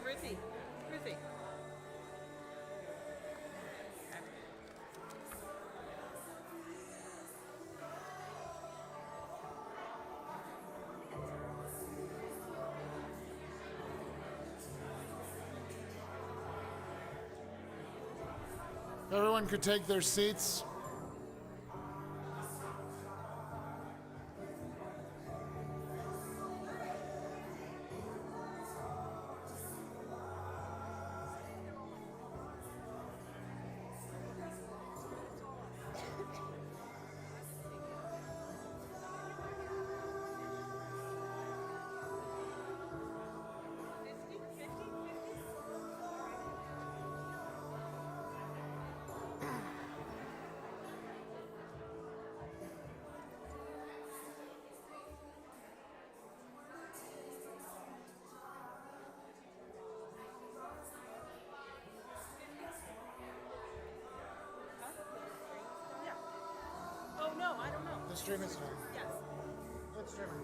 Where is he? Where is he? Everyone could take their seats. Oh, no, I don't know. The stream is on. Yes. It's streaming.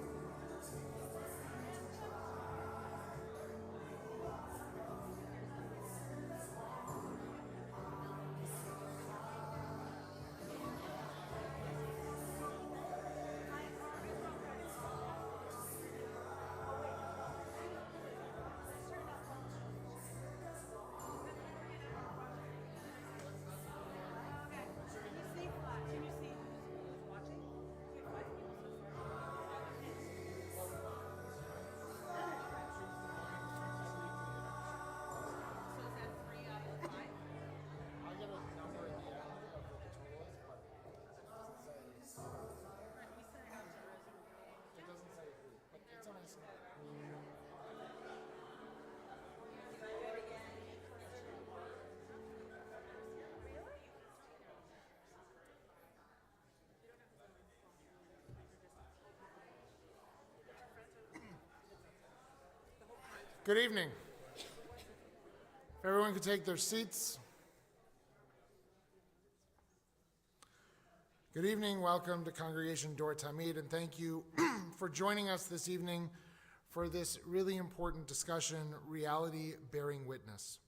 Can you see who's watching? We have 5 people so far. So is that 3 out of 5? I'll get a number at the end of what the total is, but it doesn't say. Right, we sent it out to residents. It doesn't say who, but it's on his. Good evening. If everyone could take their seats. Good evening, welcome to Congregation Dor Tamid, and thank you for joining us this evening for this really important discussion, Reality Bearing Witness.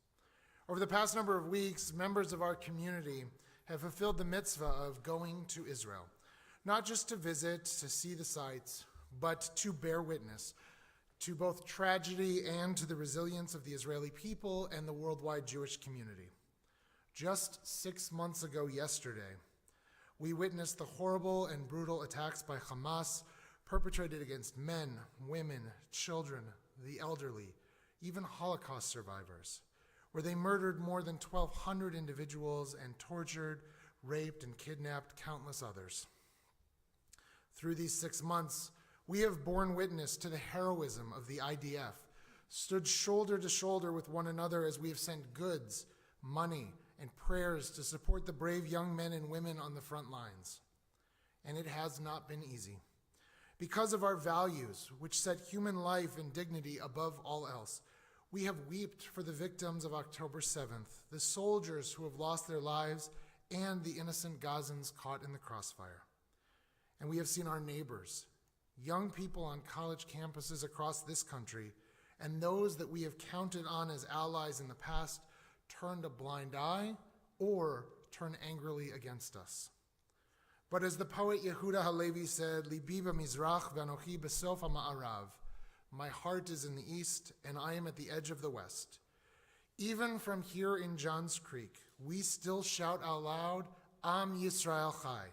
Over the past number of weeks, members of our community have fulfilled the mitzvah of going to Israel, not just to visit, to see the sights, but to bear witness to both tragedy and to the resilience of the Israeli people and the worldwide Jewish community. Just 6 months ago yesterday, we witnessed the horrible and brutal attacks by Hamas perpetrated against men, women, children, the elderly, even Holocaust survivors, where they murdered more than 1,200 individuals and tortured, raped, and kidnapped countless others. Through these 6 months, we have borne witness to the heroism of the IDF, stood shoulder to shoulder with one another as we have sent goods, money, and prayers to support the brave young men and women on the front lines. And it has not been easy. Because of our values, which set human life and dignity above all else, we have wept for the victims of October 7th, the soldiers who have lost their lives, and the innocent Gazans caught in the crossfire. And we have seen our neighbors, young people on college campuses across this country, and those that we have counted on as allies in the past, turned a blind eye or turn angrily against us. But as the poet Yehuda Halevi said, Libi b'mizrach v'anochi b'sof ha'ma'arav, my heart is in the east and I am at the edge of the west. Even from here in Johns Creek, we still shout out loud, Am Yisrael Chai,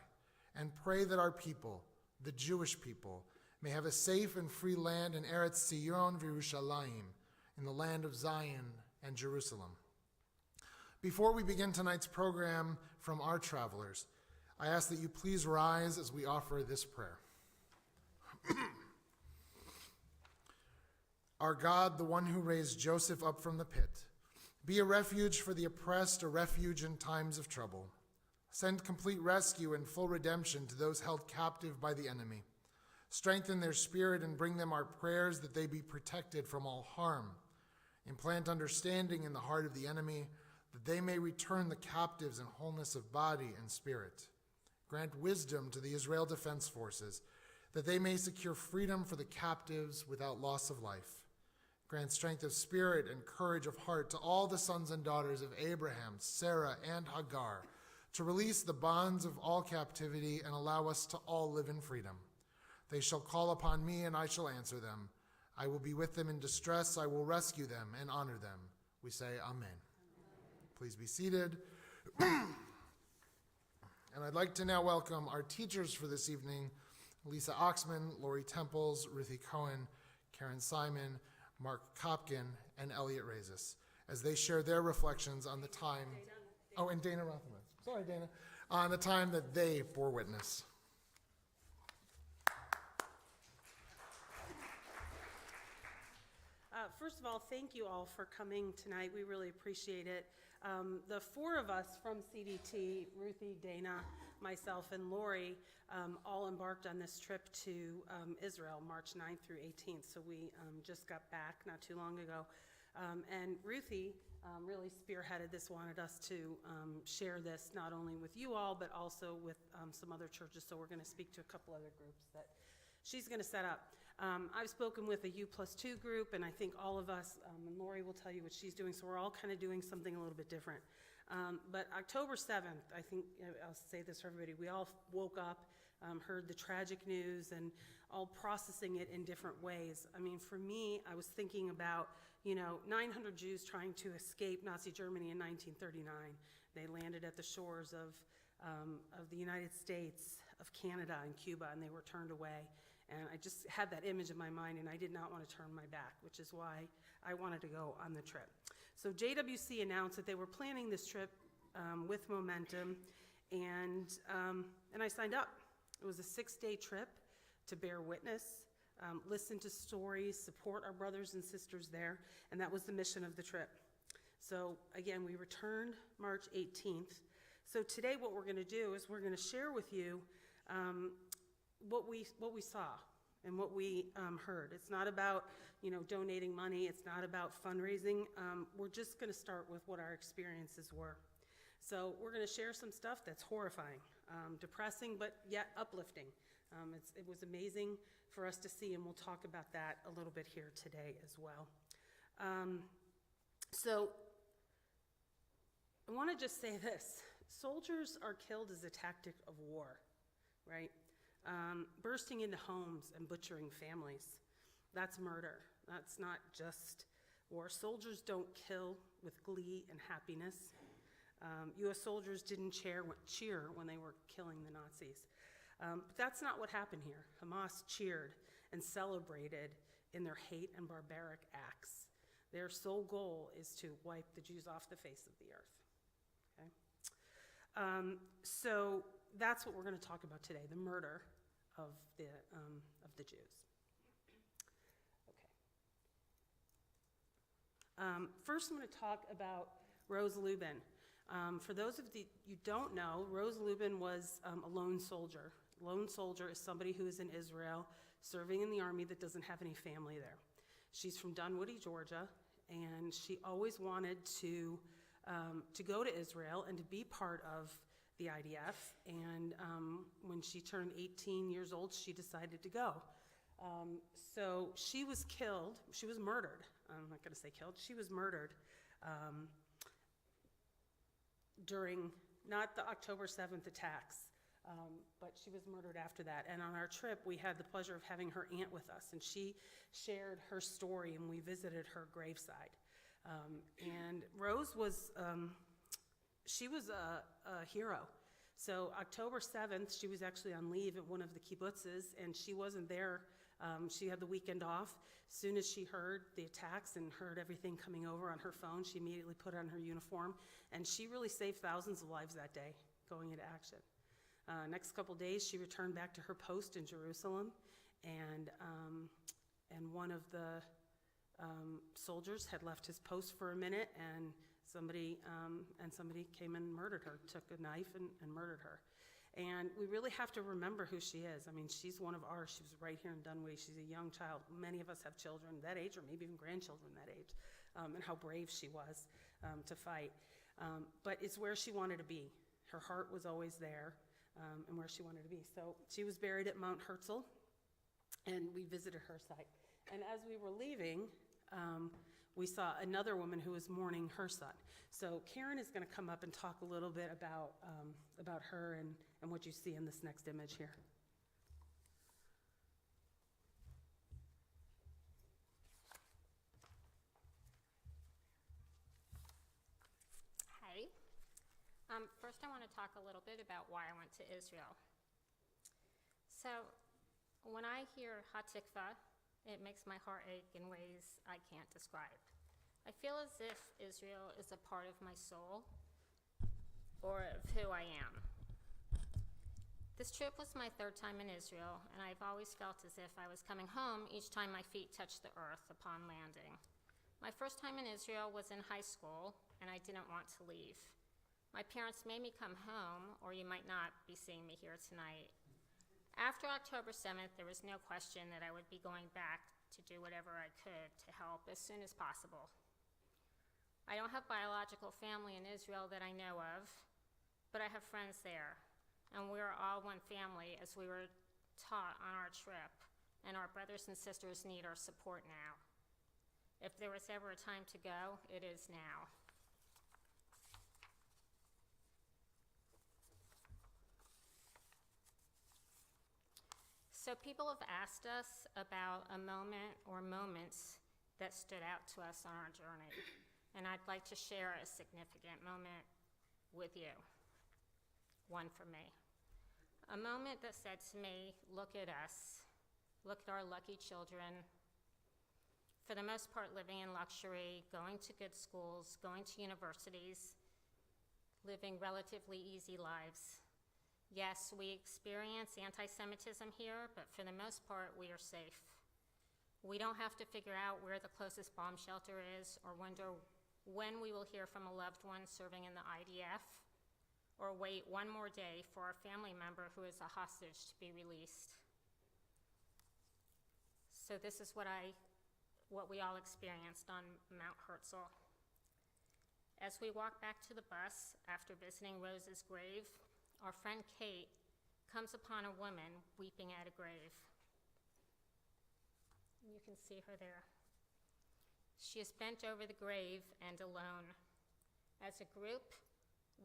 and pray that our people, the Jewish people, may have a safe and free land in Eretz Zion v'Yerushalayim, in the land of Zion and Jerusalem. Before we begin tonight's program from our travelers, I ask that you please rise as we offer this prayer. Our God, the one who raised Joseph up from the pit, be a refuge for the oppressed, a refuge in times of trouble. Send complete rescue and full redemption to those held captive by the enemy. Strengthen their spirit and bring them our prayers that they be protected from all harm. Implant understanding in the heart of the enemy, that they may return the captives in wholeness of body and spirit. Grant wisdom to the Israel Defense Forces, that they may secure freedom for the captives without loss of life. Grant strength of spirit and courage of heart to all the sons and daughters of Abraham, Sarah, and Hagar, to release the bonds of all captivity and allow us to all live in freedom. They shall call upon me, and I shall answer them. I will be with them in distress. I will rescue them and honor them. We say amen. Please be seated. And I'd like to now welcome our teachers for this evening, Lisa Oxman, Lori Temples, Ruthie Cohen, Karen Simon, Mark Kopkin, and Elliot Razis, as they share their reflections on the time, and Dana Rothermans. Sorry, Dana. On the time that they bore witness. First of all, thank you all for coming tonight. We really appreciate it. The four of us from CDT, Ruthie, Dana, myself, and Lori, all embarked on this trip to Israel, March 9th through 18th. So we just got back not too long ago. And Ruthie really spearheaded this, wanted us to share this not only with you all, but also with some other churches. So we're going to speak to a couple other groups that she's going to set up. I've spoken with a U+2 group, and I think all of us, and Lori will tell you what she's doing, so we're all kind of doing something a little bit different. But October 7th, I think, I'll say this for everybody, we all woke up, heard the tragic news, and all processing it in different ways. I mean, for me, I was thinking about, 900 Jews trying to escape Nazi Germany in 1939. They landed at the shores of the United States, of Canada, and Cuba, and they were turned away. And I just had that image in my mind, and I did not want to turn my back, which is why I wanted to go on the trip. So JWC announced that they were planning this trip with Momentum, and I signed up. It was a 6-day trip to bear witness, listen to stories, support our brothers and sisters there, and that was the mission of the trip. So again, we returned March 18th. So today what we're going to do is we're going to share with you what we saw and what we heard. It's not about donating money. It's not about fundraising. We're just going to start with what our experiences were. So we're going to share some stuff that's horrifying, depressing, but yet uplifting. It was amazing for us to see, and we'll talk about that a little bit here today as well. So I want to just say this. Soldiers are killed as a tactic of war, right? Bursting into homes and butchering families. That's murder. That's not just war. Soldiers don't kill with glee and happiness. U.S. soldiers didn't cheer when they were killing the Nazis. But that's not what happened here. Hamas cheered and celebrated in their hate and barbaric acts. Their sole goal is to wipe the Jews off the face of the earth. Okay? So that's what we're going to talk about today, the murder of the Jews. Okay. First, I'm going to talk about Rose Lubin. For those of you who don't know, Rose Lubin was a lone soldier. Lone soldier is somebody who is in Israel, serving in the army that doesn't have any family there. She's from Dunwoody, Georgia, and she always wanted to go to Israel and to be part of the IDF, and when she turned 18 years old, she decided to go. So she was killed, she was murdered, I'm not going to say killed, she was murdered during, not the October 7th attacks, but she was murdered after that. And on our trip, we had the pleasure of having her aunt with us, and she shared her story, and we visited her graveside. And Rose was, she was a hero. So October 7th, she was actually on leave at one of the kibbutzes, and she wasn't there. She had the weekend off. As soon as she heard the attacks and heard everything coming over on her phone, she immediately put on her uniform, and she really saved thousands of lives that day going into action. Next couple days, she returned back to her post in Jerusalem, and one of the soldiers had left his post for a minute, and somebody came and murdered her, took a knife and murdered her. And we really have to remember who she is. I mean, she's one of ours. She was right here in Dunwoody. She's a young child. Many of us have children that age, or maybe even grandchildren that age, and how brave she was to fight. But it's where she wanted to be. Her heart was always there, and where she wanted to be. So she was buried at Mount Herzl, and we visited her site. And as we were leaving, we saw another woman who was mourning her son. So Karen is going to come up and talk a little bit about her and what you see in this next image here. Hi. First, I want to talk a little bit about why I went to Israel. So, when I hear Hatikva, it makes my heart ache in ways I can't describe. I feel as if Israel is a part of my soul, or of who I am. This trip was my third time in Israel, and I've always felt as if I was coming home each time my feet touched the earth upon landing. My first time in Israel was in high school, and I didn't want to leave. My parents made me come home, or you might not be seeing me here tonight. After October 7th, there was no question that I would be going back to do whatever I could to help as soon as possible. I don't have biological family in Israel that I know of, but I have friends there, and we are all one family as we were taught on our trip, and our brothers and sisters need our support now. If there was ever a time to go, it is now. So people have asked us about a moment or moments that stood out to us on our journey, and I'd like to share a significant moment with you, one for me. A moment that said to me, look at us, look at our lucky children, for the most part living in luxury, going to good schools, going to universities, living relatively easy lives. Yes, we experience anti-Semitism here, but for the most part, we are safe. We don't have to figure out where the closest bomb shelter is or wonder when we will hear from a loved one serving in the IDF, or wait one more day for our family member who is a hostage to be released. So this is what we all experienced on Mount Herzl. As we walk back to the bus after visiting Rose's grave, our friend Kate comes upon a woman weeping at a grave. You can see her there. She is bent over the grave and alone. As a group,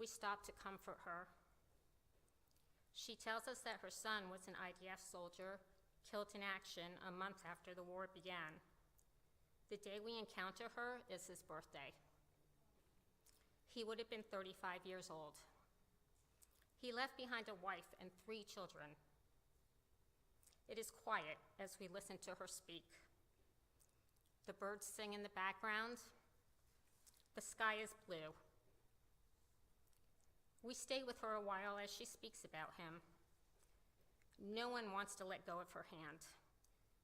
we stop to comfort her. She tells us that her son was an IDF soldier killed in action a month after the war began. The day we encounter her is his birthday. He would have been 35 years old. He left behind a wife and 3 children. It is quiet as we listen to her speak. The birds sing in the background. The sky is blue. We stay with her a while as she speaks about him. No one wants to let go of her hand.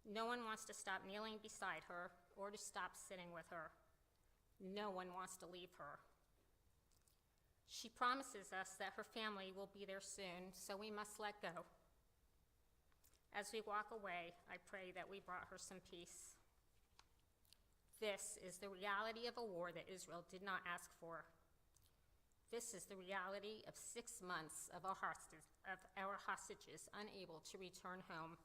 No one wants to stop kneeling beside her or to stop sitting with her. No one wants to leave her. She promises us that her family will be there soon, so we must let go. As we walk away, I pray that we brought her some peace. This is the reality of a war that Israel did not ask for. This is the reality of 6 months of our hostages unable to return home.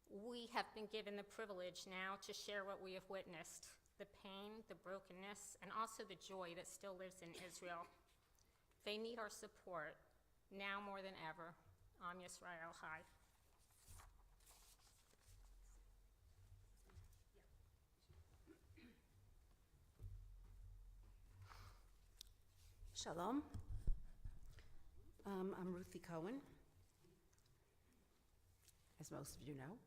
We have been given the privilege now to share what we have witnessed, the pain, the brokenness, and also the joy that still lives in Israel. They need our support now more than ever. Am Yisrael Chai. Shalom. I'm Ruthie Cohen, as most of you know.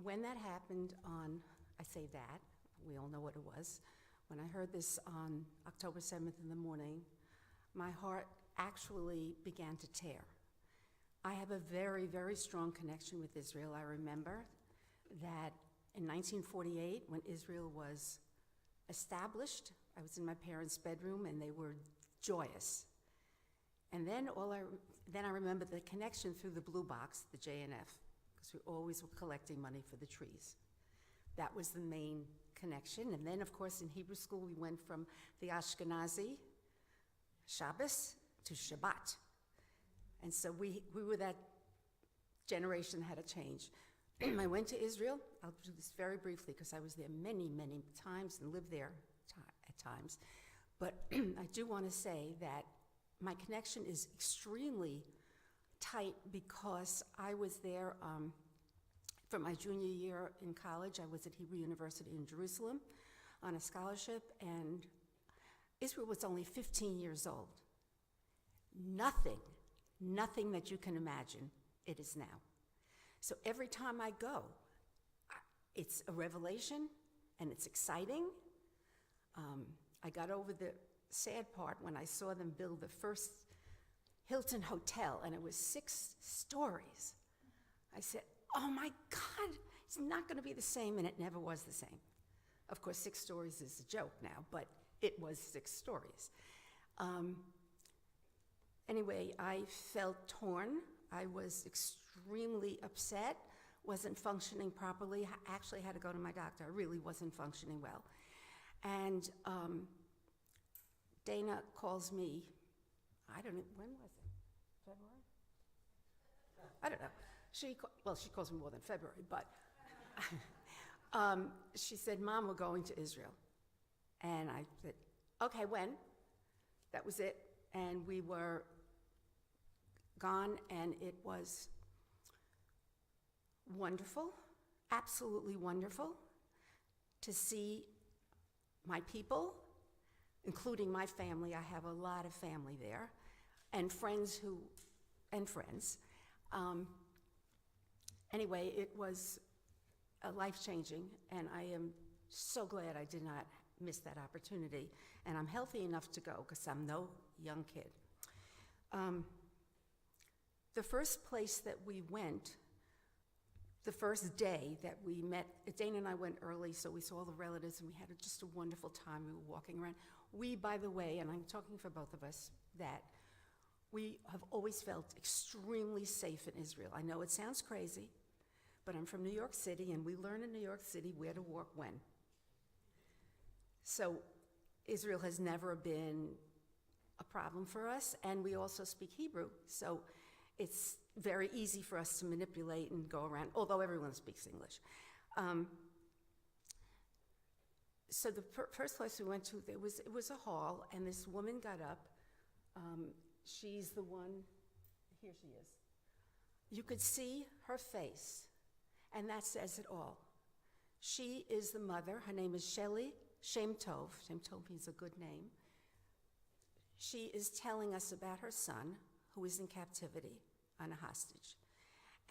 When that happened I say that, we all know what it was. When I heard this on October 7th in the morning, my heart actually began to tear. I have a very, very strong connection with Israel. I remember that in 1948, when Israel was established, I was in my parents' bedroom and they were joyous. And then I remember the connection through the blue box, the JNF, because we always were collecting money for the trees. That was the main connection. And then, of course, in Hebrew school, we went from the Ashkenazi Shabbos to Shabbat. And so we were that generation had to change. I went to Israel. I'll do this very briefly because I was there many, many times and lived there at times. But I do want to say that my connection is extremely tight because I was there for my junior year in college. I was at Hebrew University in Jerusalem on a scholarship, and Israel was only 15 years old. Nothing that you can imagine it is now. So every time I go, it's a revelation and it's exciting. I got over the sad part when I saw them build the first Hilton Hotel, and it was 6 stories. I said, oh my God, it's not going to be the same, and it never was the same. Of course, 6 stories is a joke now, but it was 6 stories. Anyway, I felt torn. I was extremely upset, wasn't functioning properly. I actually had to go to my doctor. I really wasn't functioning well. And Dana calls me, I don't know, when was it? February? I don't know. She calls me more than February, but she said, Mom, we're going to Israel. And I said, okay, when? That was it. And we were gone, and it was wonderful, absolutely wonderful to see my people, including my family. I have a lot of family there, and friends. Anyway, it was life-changing, and I am so glad I did not miss that opportunity. And I'm healthy enough to go because I'm no young kid. The first place that we went, the first day that we met, Dana and I went early, so we saw all the relatives, and we had just a wonderful time. We were walking around. We, by the way, and I'm talking for both of us, that we have always felt extremely safe in Israel. I know it sounds crazy, but I'm from New York City, and we learn in New York City where to walk when. So Israel has never been a problem for us, and we also speak Hebrew, so it's very easy for us to manipulate and go around, although everyone speaks English. So the first place we went to, it was a hall, and this woman got up. She's the one, here she is. You could see her face, and that says it all. She is the mother. Her name is Shelley Shem Tov. Shem Tov means a good name. She is telling us about her son, who is in captivity on a hostage,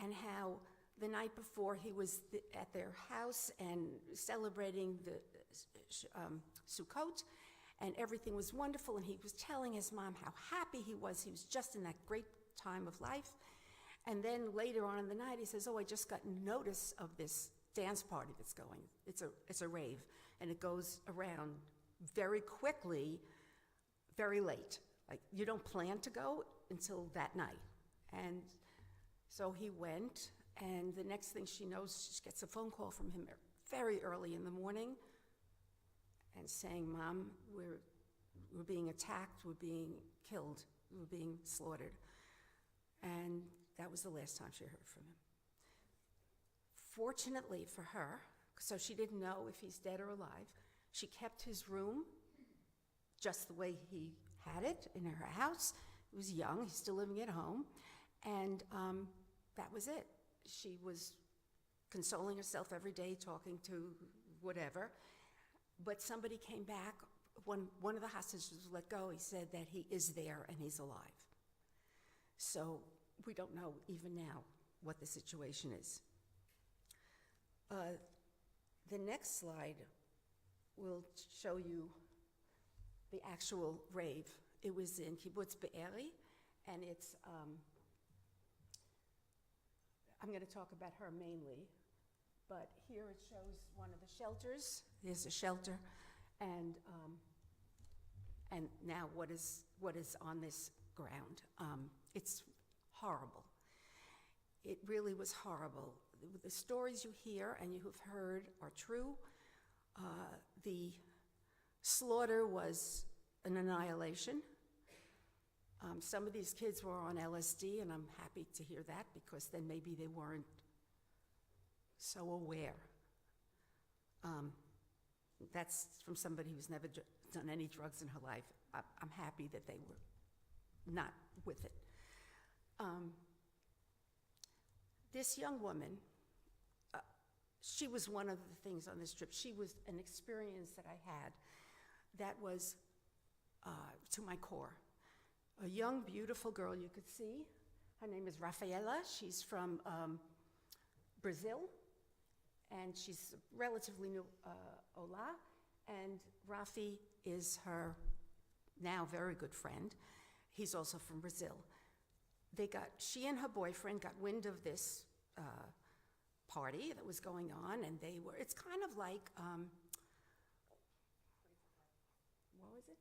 and how the night before he was at their house and celebrating the Sukkot, and everything was wonderful, and he was telling his mom how happy he was. He was just in that great time of life. And then later on in the night, he says, oh, I just got notice of this dance party that's going. It's a rave, and it goes around very quickly, very late. Like, you don't plan to go until that night. And so he went, and the next thing she knows, she gets a phone call from him very early in the morning and saying, Mom, we're being attacked, we're being killed, we're being slaughtered. And that was the last time she heard from him. Fortunately for her, so she didn't know if he's dead or alive, she kept his room just the way he had it in her house. He was young, he's still living at home, and that was it. She was consoling herself every day, talking to whatever, but somebody came back. One of the hostages was let go. He said that he is there and he's alive. So we don't know even now what the situation is. The next slide will show you the actual rave. It was in Kibbutz Be'eri, and it's, I'm going to talk about her mainly, but here it shows one of the shelters. There's a shelter, and now what is on this ground. It's horrible. It really was horrible. The stories you hear and you have heard are true. The slaughter was an annihilation. Some of these kids were on LSD, and I'm happy to hear that, because then maybe they weren't so aware. That's from somebody who's never done any drugs in her life. I'm happy that they were not with it. This young woman, she was one of the things on this trip. She was an experience that I had that was to my core. A young, beautiful girl you could see. Her name is Rafaela. She's from Brazil, and she's relatively new, Ola, and Rafi is her now very good friend. He's also from Brazil. She and her boyfriend got wind of this party that was going on, and it's kind of like, what was it?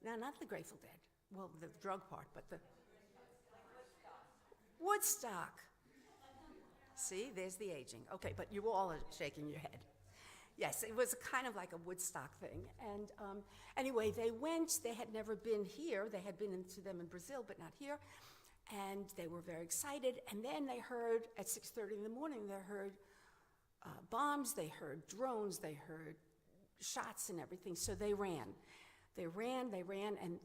No, not the Grateful Dead. Well, the drug part, but the Woodstock. See, there's the aging. Okay, but you all are shaking your head. Yes, it was kind of like a Woodstock thing. And anyway, they went. They had never been here. They had been to them in Brazil, but not here. And they were very excited. And then they heard, at 6:30 in the morning, they heard bombs, they heard drones, they heard shots and everything. So they ran. They ran, and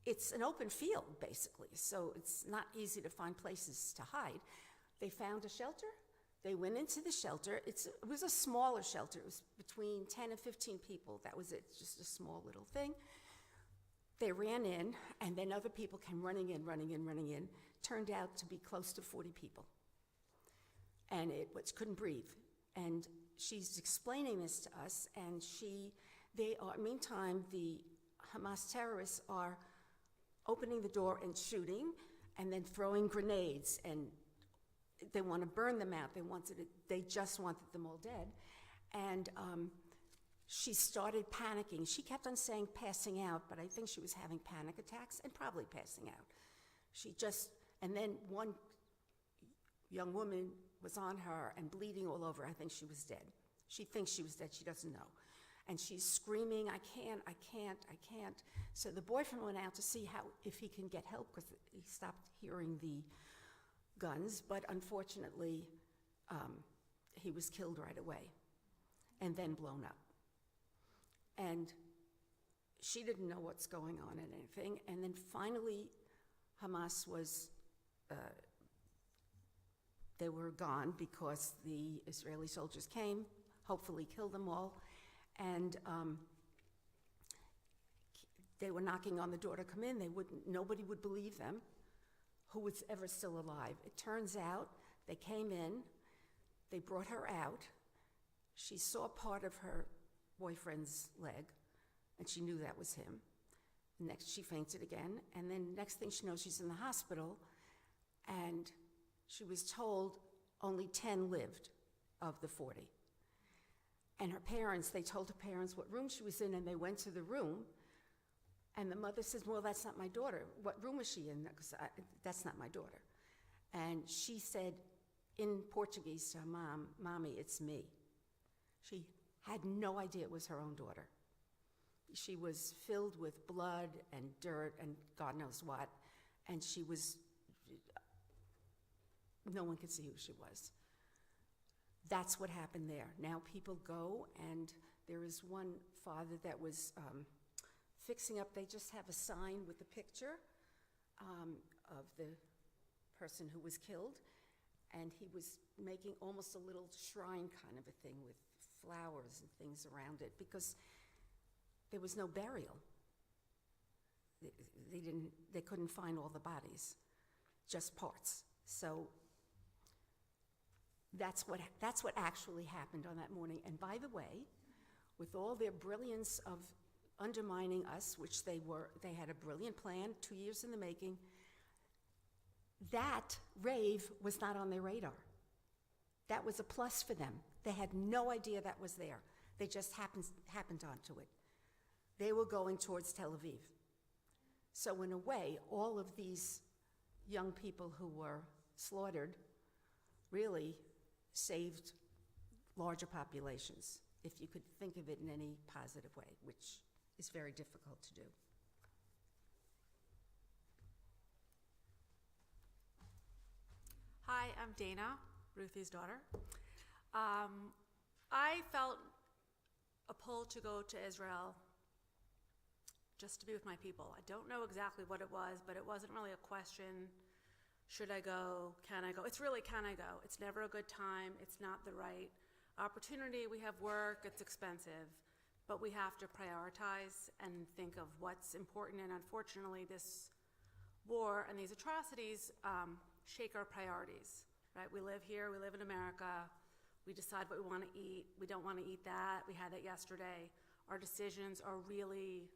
it's an open field, basically. So it's not easy to find places to hide. They found a shelter. They went into the shelter. It was a smaller shelter. It was between 10 and 15 people. That was it, just a small little thing. They ran in, and then other people came running in. Turned out to be close to 40 people. And couldn't breathe. And she's explaining this to us, and meantime, the Hamas terrorists are opening the door and shooting, and then throwing grenades, and they want to burn them out. They just wanted them all dead. And she started panicking. She kept on saying passing out, but I think she was having panic attacks and probably passing out. And then one young woman was on her and bleeding all over. I think she was dead. She thinks she was dead. She doesn't know. And she's screaming, I can't. So the boyfriend went out to see if he can get help, because he stopped hearing the guns, but unfortunately, he was killed right away and then blown up. And she didn't know what's going on and anything. And then finally, Hamas they were gone, because the Israeli soldiers came, hopefully killed them all, and they were knocking on the door to come in. Nobody would believe them, who was ever still alive. It turns out they came in, they brought her out. She saw part of her boyfriend's leg, and she knew that was him. Next, she fainted again, and then next thing she knows, she's in the hospital, and she was told only 10 lived of the 40. And they told her parents what room she was in, and they went to the room, and the mother says, well, that's not my daughter. What room is she in? Because that's not my daughter. And she said in Portuguese to her mom, Mommy, it's me. She had no idea it was her own daughter. She was filled with blood and dirt and God knows what, and no one could see who she was. That's what happened there. Now people go, and there is one father that was fixing up. They just have a sign with a picture of the person who was killed, and he was making almost a little shrine kind of a thing with flowers and things around it, because there was no burial. They couldn't find all the bodies, just parts. So that's what actually happened on that morning. And by the way, with all their brilliance of undermining us, which they had a brilliant plan, 2 years in the making, that rave was not on their radar. That was a plus for them. They had no idea that was there. They just happened onto it. They were going towards Tel Aviv. So in a way, all of these young people who were slaughtered really saved larger populations, if you could think of it in any positive way, which is very difficult to do. I'm Dana, Ruthie's daughter. I felt a pull to go to Israel just to be with my people. I don't know exactly what it was, but it wasn't really a question, should I go, can I go? It's really, can I go? It's never a good time. It's not the right opportunity. We have work, it's expensive, but we have to prioritize and think of what's important. And unfortunately, this war and these atrocities shake our priorities, right? We live here, we live in America. We decide what we want to eat. We don't want to eat that. We had that yesterday. Our decisions are really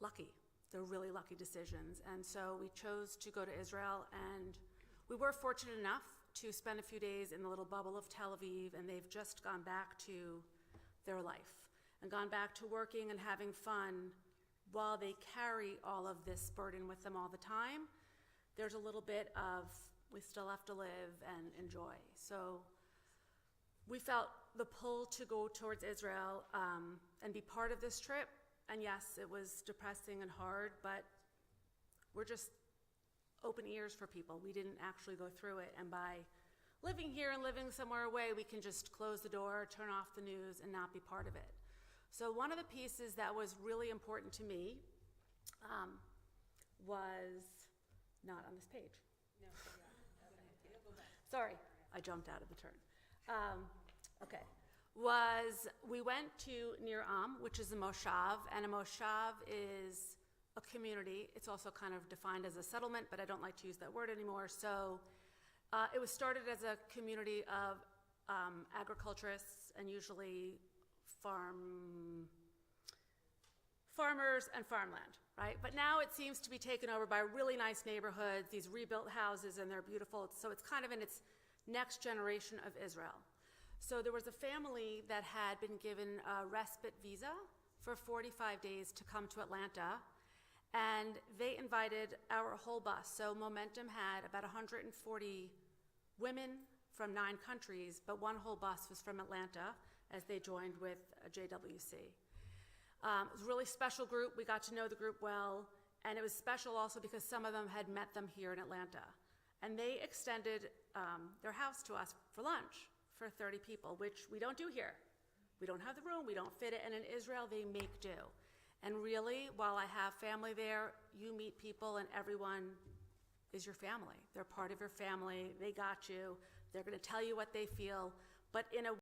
lucky. They're really lucky decisions. And so we chose to go to Israel, and we were fortunate enough to spend a few days in the little bubble of Tel Aviv, and they've just gone back to their life and gone back to working and having fun while they carry all of this burden with them all the time. There's a little bit of, we still have to live and enjoy. So we felt the pull to go towards Israel and be part of this trip. And yes, it was depressing and hard, but we're just open ears for people. We didn't actually go through it. And by living here and living somewhere away, we can just close the door, turn off the news, and not be part of it. So one of the pieces that was really important to me was not on this page. Sorry, I jumped out of the turn. Okay, we went to Nir Am, which is a moshav, and a moshav is a community. It's also kind of defined as a settlement, but I don't like to use that word anymore. So it was started as a community of agriculturists and usually farmers and farmland, right? But now it seems to be taken over by really nice neighborhoods, these rebuilt houses, and they're beautiful. So it's kind of in its next generation of Israel. So there was a family that had been given a respite visa for 45 days to come to Atlanta, and they invited our whole bus. So Momentum had about 140 women from 9 countries, but one whole bus was from Atlanta as they joined with JWC. It was a really special group. We got to know the group well, and it was special also because some of them had met them here in Atlanta. And they extended their house to us for lunch for 30 people, which we don't do here. We don't have the room, we don't fit it, and in Israel they make do. And really, while I have family there, you meet people and everyone is your family. They're part of your family, they got you, they're gonna tell you what they feel, but in a